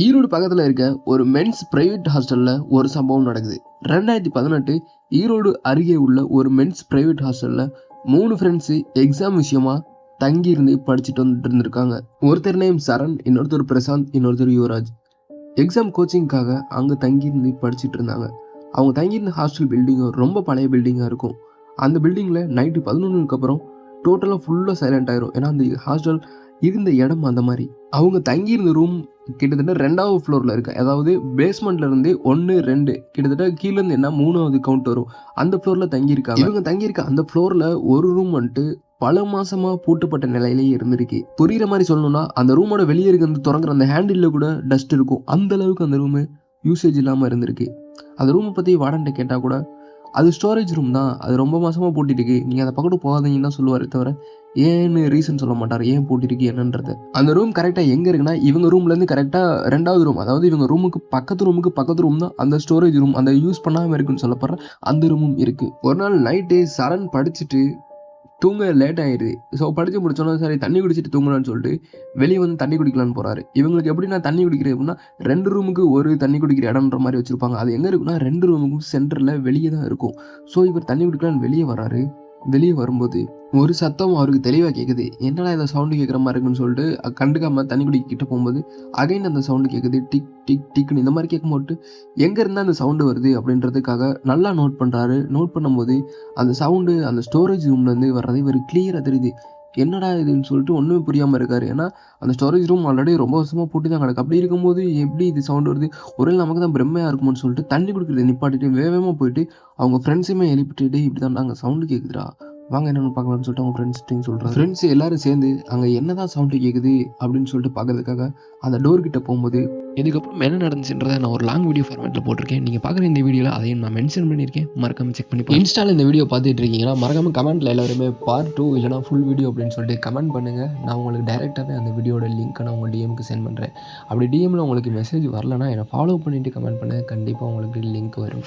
ஈரோடு பக்கத்துல இருக்க ஒரு மென்ஸ் பிரைவேட் ஹாஸ்டல்ல ஒரு சம்பவம் நடக்குது. 2018 ஈரோடு அருகே உள்ள ஒரு மென்ஸ் பிரைவேட் ஹாஸ்டல்ல 3 ஃப்ரெண்ட்ஸ் எக்ஸாம் விஷயமா தங்கி இருந்து படிச்சுட்டு வந்துட்டு இருந்திருக்காங்க. ஒருத்தர் நேம் சரண், இன்னொருத்தர் பிரசாந்த், இன்னொருத்தர் யுவராஜ். எக்ஸாம் கோச்சிங்காக அங்க தங்கி இருந்து படிச்சுட்டு இருந்தாங்க. அவங்க தங்கியிருந்த ஹாஸ்டல் பில்டிங் ரொம்ப பழைய பில்டிங்கா இருக்கும். அந்த பில்டிங்ல நைட்டு 11க்கு அப்புறம் டோட்டலா ஃபுல்லா சைலண்ட் ஆயிரும். ஏன்னா அந்த ஹாஸ்டல் இருந்த இடம் அந்த மாதிரி. அவங்க தங்கியிருந்த ரூம் கிட்டத்தட்ட 2வது ஃப்ளோர்ல இருக்கு. அதாவது பேஸ்மெண்ட்ல இருந்து 1, 2 கிட்டத்தட்ட கீழ இருந்து என்ன 3வது கவுண்ட் வரும். அந்த ஃப்ளோர்ல தங்கியிருக்காங்க. இவங்க தங்கியிருக்க அந்த ஃப்ளோர்ல ஒரு ரூம் வந்துட்டு பல மாசமா பூட்டப்பட்ட நிலையிலேயே இருந்திருக்கு. புரியுற மாதிரி சொல்லணும்னா அந்த ரூமோட வெளியே இருக்கிறது திறங்குற அந்த ஹேண்டில்ல கூட டஸ்ட் இருக்கும். அந்த அளவுக்கு அந்த ரூம் யூசேஜ் இல்லாம இருந்திருக்கு. அந்த ரூமை பத்தி வார்டன்ட்ட கேட்டா கூட அது ஸ்டோரேஜ் ரூம் தான், அது ரொம்ப மாசமா பூட்டிட்டு இருக்கு, நீங்க அதை பக்கத்து போகாதீங்கன்னு தான் சொல்லுவாரு தவிர ஏன்னு ரீசன் சொல்ல மாட்டார், ஏன் பூட்டிருக்கு என்னன்றது. அந்த ரூம் கரெக்டா எங்க இருக்குன்னா இவங்க ரூம்ல இருந்து கரெக்டா 2வது ரூம், அதாவது இவங்க ரூமுக்கு பக்கத்து ரூம் தான் அந்த ஸ்டோரேஜ் ரூம். அந்த யூஸ் பண்ணாம இருக்குன்னு சொல்லப்படுற அந்த ரூமும் இருக்கு. ஒரு நாள் நைட்டு சரண் படிச்சுட்டு தூங்க லேட் ஆயிடுது. ஸோ படிச்சு முடிச்சோன்னா சரி தண்ணி குடிச்சிட்டு தூங்கலான்னு சொல்லிட்டு வெளியே வந்து தண்ணி குடிக்கலான்னு போறாரு. இவங்களுக்கு எப்படின்னா தண்ணி குடிக்கிறது எப்படின்னா 2 ரூமுக்கு ஒரு தண்ணி குடிக்கிற இடம்ன்ற மாதிரி வச்சிருப்பாங்க. அது எங்க இருக்குன்னா 2 ரூமுக்கும் சென்டர்ல வெளியே தான் இருக்கும். ஸோ இவர் தண்ணி குடிக்கலான்னு வெளியே வராரு. வெளியே வரும்போது ஒரு சத்தம் அவருக்கு தெளிவா கேக்குது. என்னடா இந்த சவுண்டு கேட்குற மாதிரி இருக்குன்னு சொல்லிட்டு கண்டுக்காம தண்ணி குடிக்க கிட்ட போகும்போது அகைன் அந்த சவுண்டு கேட்குது. டிக் டிக் டிக்னு இந்த மாதிரி கேட்கும்போது எங்க இருந்தா அந்த சவுண்டு வருது அப்படின்றதுக்காக நல்லா நோட் பண்றாரு. நோட் பண்ணும்போது அந்த சவுண்டு அந்த ஸ்டோரேஜ் ரூம்ல இருந்து வர்றது இவர் கிளியரா தெரியுது. என்னடா இதுன்னு சொல்லிட்டு ஒண்ணுமே புரியாம இருக்காரு. ஏன்னா அந்த ஸ்டோரேஜ் ரூம் ஆல்ரெடி ரொம்ப வருஷமா பூட்டி தான் கிடக்கு. அப்படி இருக்கும்போது எப்படி இது சவுண்ட் வருது, ஒருவேளை நமக்கு தான் பிரம்மையா இருக்கும்னு சொல்லிட்டு தண்ணி குடிக்கிறத நிப்பாட்டிட்டு வேகமா போயிட்டு அவங்க ஃப்ரெண்ட்ஸுமே எழுப்பிட்டு இப்படி தான் அங்கே சவுண்டு கேட்குதுடா, வாங்க என்னன்னு பார்க்கலாம்னு சொல்லிட்டு அவங்க ஃப்ரெண்ட்ஸ்ட்டையும் சொல்கிறாங்க. ஃப்ரெண்ட்ஸ் எல்லாரும் சேர்ந்து அங்கே என்னதான் சவுண்டு கேட்குது அப்படின்னு சொல்லிட்டு பார்க்கறதுக்காக அந்த டோர் கிட்ட போகும்போது இதுக்கப்புறம் என்ன நடந்துச்சுன்றதை நான் ஒரு லாங் வீடியோ ஃபார்மேட்டில் போட்டிருக்கேன். நீங்கள் பார்க்குற இந்த வீடியோவில் அதையும் நான் மென்ஷன் பண்ணியிருக்கேன், மறக்காம செக் பண்ணி பாருங்க. இன்ஸ்டாவில் இந்த வீடியோ பார்த்துட்டு இருக்கீங்கன்னா மறக்காம கமெண்ட்டில் எல்லாருமே பார்ட் 2 இல்லைனா ஃபுல் வீடியோ அப்படின்னு சொல்லிட்டு கமெண்ட் பண்ணுங்கள். நான் உங்களுக்கு டைரெக்டாகவே அந்த வீடியோட லிங்க்கை நான் உங்கள் டிஎம்க்கு சென்ட் பண்ணுறேன். அப்படி டிஎம்மில் உங்களுக்கு மெசேஜ் வரலன்னா என்னை ஃபாலோ பண்ணிவிட்டு கமெண்ட் பண்ணுங்கள், கண்டிப்பாக உங்களுக்கு லிங்க் வரும்.